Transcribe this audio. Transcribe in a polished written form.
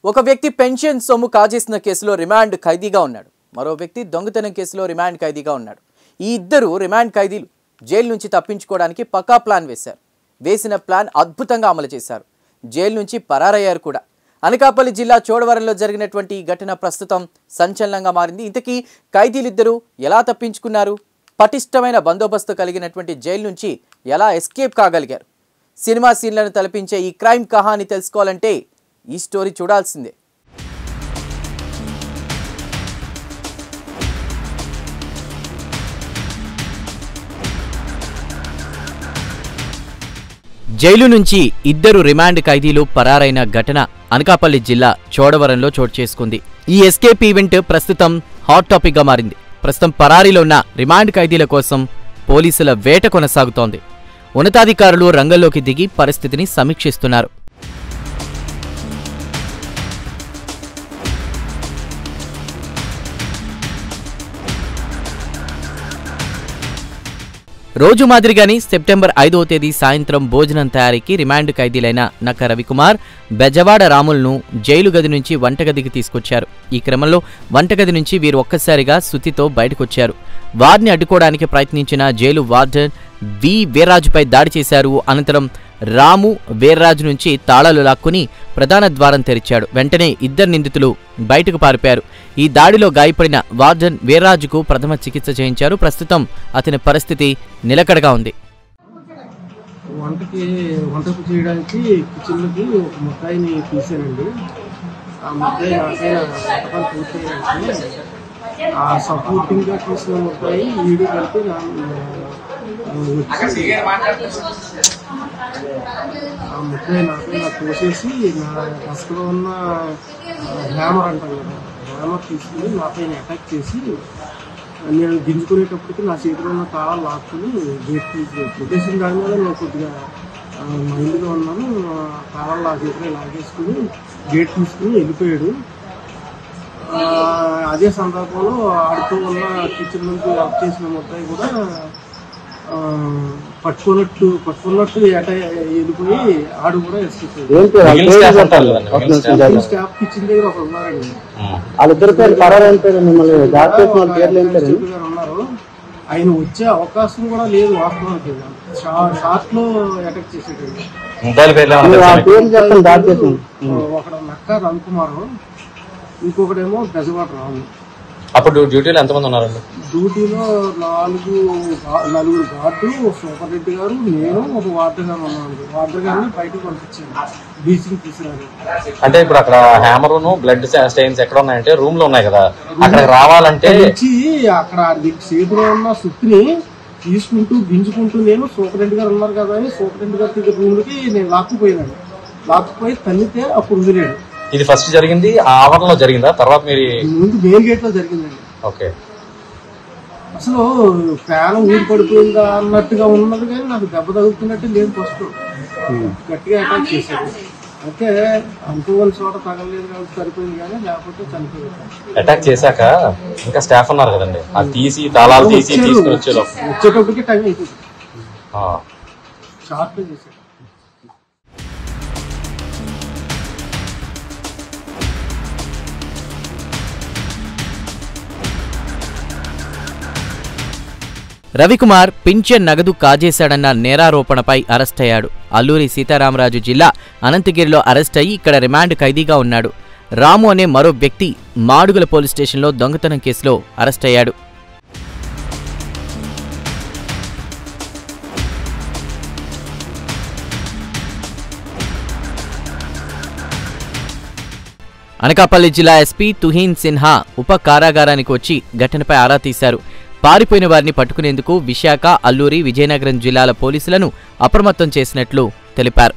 ఒక వ్యక్తి పెన్షన్ సొమ్ము కాజేసిన కేసులో రిమాండ్ ఖైదీగా ఉన్నాడు. మరో వ్యక్తి దొంగతనం కేసులో రిమాండ్ ఖైదీగా ఉన్నాడు. ఈ ఇద్దరు రిమాండ్ ఖైదీలు జైలు నుంచి తప్పించుకోవడానికి పక్కా ప్లాన్ వేశారు. వేసిన ప్లాన్ అద్భుతంగా అమలు చేశారు. జైలు నుంచి పరారయ్యారు కూడా. అనకాపల్లి జిల్లా చోడవరంలో జరిగినటువంటి ఈ ఘటన ప్రస్తుతం సంచలనంగా మారింది. ఇంతకీ ఖైదీలిద్దరూ ఎలా తప్పించుకున్నారు? పటిష్టమైన బందోబస్తు కలిగినటువంటి జైలు నుంచి ఎలా ఎస్కేప్ కాగలిగారు? సినిమా సీన్లను తలపించే ఈ క్రైమ్ కహాని తెలుసుకోవాలంటే ఈ స్టోరీ చూడాల్సిందే. జైలు నుంచి ఇద్దరు రిమాండ్ ఖైదీలు పరారైన ఘటన అనకాపల్లి జిల్లా చోడవరంలో చోటు చేసుకుంది. ఈ ఎస్కేప్ ఈవెంట్ ప్రస్తుతం హాట్ టాపిక్ గా మారింది. ప్రస్తుతం పరారీలో ఉన్న రిమాండ్ ఖైదీల కోసం పోలీసుల వేట కొనసాగుతోంది. ఉన్నతాధికారులు రంగంలోకి దిగి పరిస్థితిని సమీక్షిస్తున్నారు. రోజు మాదిరిగానే సెప్టెంబర్ 5వ తేదీ సాయంత్రం భోజనం తయారీకి రిమాండ్ ఖైదీలైన నక్క రవికుమార్, బెజవాడ రాములను జైలు గది నుంచి వంటగదికి తీసుకొచ్చారు. ఈ క్రమంలో వంటగది నుంచి వీరు ఒక్కసారిగా సుత్తితో బయటకొచ్చారు. వారిని అడ్డుకోవడానికి ప్రయత్నించిన జైలు వార్డెన్ వి వీర్రాజుపై దాడి చేశారు. అనంతరం రాము వీర్రాజు నుంచి తాళాలు లాక్కుని ప్రధాన ద్వారం తెరిచాడు. వెంటనే ఇద్దరు నిందితులు బయటకు పారిపోయారు. ఈ దాడిలో గాయపడిన వార్డెన్ వీర్రాజుకు ప్రథమ చికిత్స చేయించారు. ప్రస్తుతం అతని పరిస్థితి నిలకడగా ఉంది. వంటకు చేయడానికి కిచెన్లోకి ఒక ముద్దాయిని తీసానండి. ఆ ముద్దాయి పూర్తి ఆ సపోర్టింగ్గా తీసిన ముద్దాయి వీడియో కలిపి ఆ ముద్దాయి నాపై తోసేసి నా డస్క్లో ఉన్న హ్యామర్ అంటారు కదా, హ్యామర్ తీసుకుని నాపైన అటాక్ చేసి నేను గింజుకునేటప్పటికి నా చేతిలో ఉన్న తాళాలు లాక్కుని గేట్ ప్రొటేషన్ దాని మీద నేను కొద్దిగా మైండ్గా ఉన్నాను. తాళాలు నా చేతిలో లాగేసుకుని గేట్ తీసుకుని వెళ్ళిపోయాడు. అదే సందర్భంలో ఆడుతూ ఉన్న కిచెన్ నుంచి వర్క్ చేసిన ముద్దాయి కూడా పట్టుకున్నట్టు వెళ్ళిపోయి ఆడు కూడా స్టాఫ్ కిచెన్ దగ్గర ఒకరు ఉన్నారండి. ఉన్నారు. ఆయన వచ్చే అవకాశం కూడా లేదు వాస్తవానికి. షార్ట్ లో అటాక్ చేసేటండి. ఒకడు నక్క రవికుమార్, ఇంకొకటేమో బెజవాడ రాము. అప్పుడు డ్యూటీలో ఎంతమంది ఉన్నారండి? డ్యూటీలో నలుగురు గార్డు, సూపర్ రెడ్డి గారు, నేను, ఒక వార్డర్ గారు ఉన్నాను. వార్డర్ గారిని బయటకు పంపించాను, బీచింగ్ తీసుకురాను. అంటే ఇప్పుడు అక్కడ హ్యామర్ బ్లడ్ స్టెయిన్స్ ఎక్కడ ఉన్నాయంటే రూమ్ లో ఉన్నాయి కదా, అక్కడ రావాలంటే అక్కడ చేతిలో ఉన్న సుత్తిని తీసుకుంటూ గింజుకుంటూ నేను సూపర్ రెడ్డి గారు ఉన్నారు కదా అని సూపర్ రెడ్డి గారి దగ్గర రూమ్ లకి నేను లాక్కుపోయాను. లాక్కుపోయి తల్లితే అప్పుడు వదిలేడు. ఇది ఫస్ట్ జరిగింది ఆ ఆవరణలో జరిగిందా? తర్వాత మీరు ముందు మెయిన్ గేట్ లో జరిగిందండి. ఓకే. అసలు ఫ్యాన్ ఊడి పడిపోయిందా అన్నట్టుగా ఉన్నది, కానీ నాకు దెబ్బ తగులుతున్నట్టు లేదు. ఫస్ట్ గట్టిగా అటాక్ చేశాడు. అయితే అంటున్న చోట తగలేదు కాబట్టి సరిపోయింది, కానీ లేకపోతే చనిపోయింది. అటాక్ చేశాక ఇంకా స్టాఫ్ ఉన్నారు కదండి, అది తీసి తాళాలు తీసి తీసుకుని వచ్చేటప్పటికి టైం అయిపోయింది. షార్ట్ చేశాడు. రవికుమార్ పింఛన్ నగదు కాజేశాడన్న నేరారోపణపై అరెస్టయ్యాడు. అల్లూరి సీతారామరాజు జిల్లా అనంతగిరిలో అరెస్ట్ అయ్యి ఇక్కడ రిమాండ్ ఖైదీగా ఉన్నాడు. రాము అనే మరో వ్యక్తి మాడుగుల పోలీస్ స్టేషన్లో దొంగతనం కేసులో అరెస్టయ్యాడు. అనకాపల్లి జిల్లా ఎస్పీ తుహీన్ సిన్హా ఉప కారాగారానికి వచ్చి ఘటనపై ఆరా తీశారు. పారిపోయిన వారిని పట్టుకునేందుకు విశాఖ, అల్లూరి, విజయనగరం జిల్లాల పోలీసులను అప్రమత్తం చేసినట్లు తెలిపారు.